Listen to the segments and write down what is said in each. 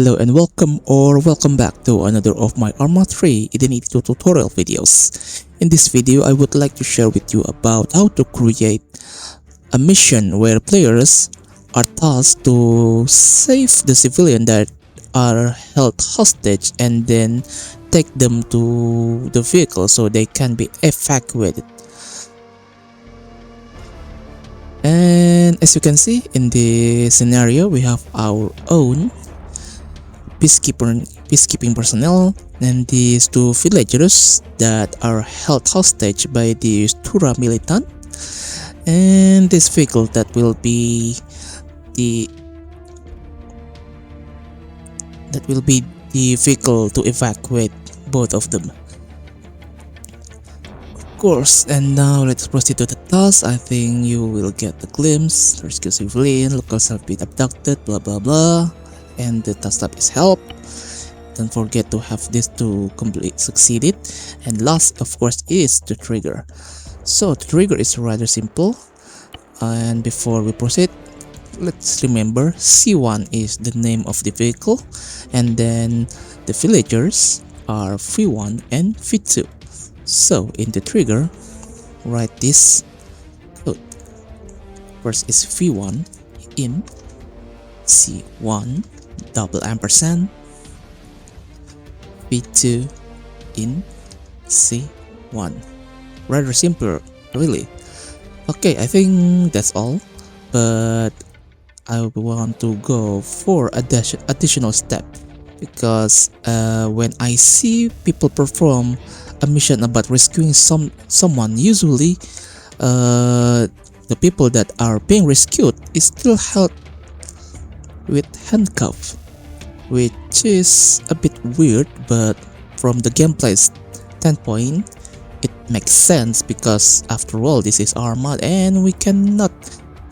Hello and welcome back to another of my Arma 3 identity tutorial videos. In this video, I would like to share with you about how to create a mission where players are tasked to save the civilian that are held hostage and then take them to the vehicle so they can be evacuated. And as you can see in the scenario, we have our own peacekeeping personnel and these two villagers that are held hostage by the Stura militant, and this vehicle that will be the vehicle to evacuate both of them, of course. And now let's proceed to the task. I think you will get the glimpse: rescue civilian, locals have been abducted, blah blah blah. And the task tab is help. Don't forget to have this to complete succeeded. And last, of course, is the trigger. So the trigger is rather simple. And before we proceed, let's remember C1 is the name of the vehicle, and then the villagers are V1 and V2. So in the trigger, write this code. First is V1 in C1 double ampersand, V2 in C1. Rather simple, really. Okay, I think that's all, but I want to go for additional step, because when I see people perform a mission about rescuing someone, usually the people that are being rescued is still held with handcuffed, which is a bit weird, but from the gameplay standpoint it makes sense, because after all this is Arma and we cannot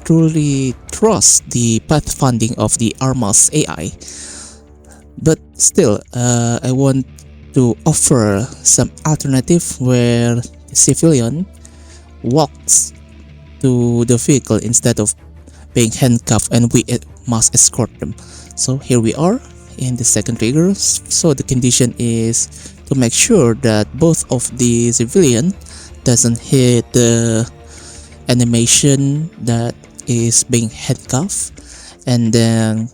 truly trust the pathfinding of the Arma's AI. But still, I want to offer some alternative where the civilian walks to the vehicle instead of being handcuffed and we must escort them. So here we are in the second trigger. So the condition is to make sure that both of the civilian doesn't hit the animation that is being handcuffed. And then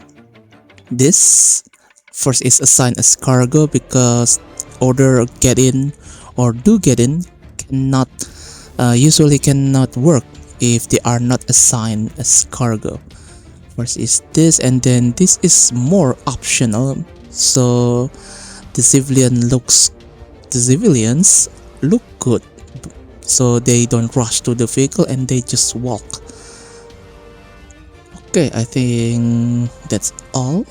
this first is assignAsCargo, because orderGetIn or doGetIn cannot usually cannot work if they are not assigned as cargo. First is this, and then this is more optional, so the civilians look good, so they don't rush to the vehicle and they just walk. Okay, I think that's all.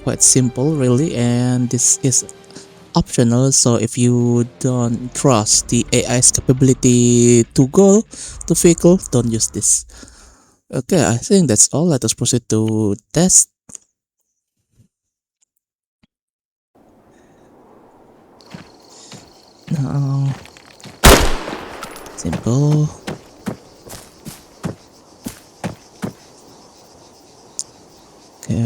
Quite simple, really, and this is optional, so if you don't trust the AI's capability to go to vehicle, don't use this. Okay, I think that's all. Let us proceed to test. Now, simple. Okay,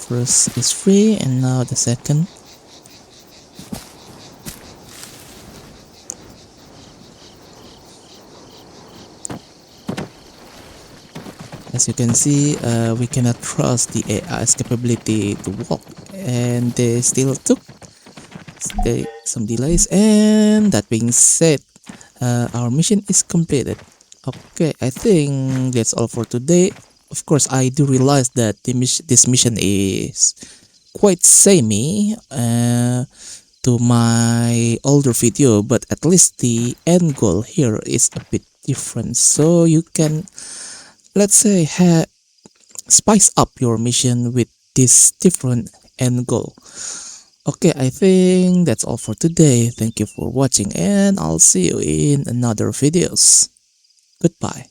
first is free, and now the second. As you can see, we cannot trust the AI's capability to walk, and they still took some delays. And that being said, our mission is completed. Okay, I think that's all for today. Of course, I do realize that this mission is quite samey to my older video, but at least the end goal here is a bit different, so you can, let's say, spice up your mission with this different end goal. Okay, I think that's all for today. Thank you for watching, and I'll see you in another videos. Goodbye.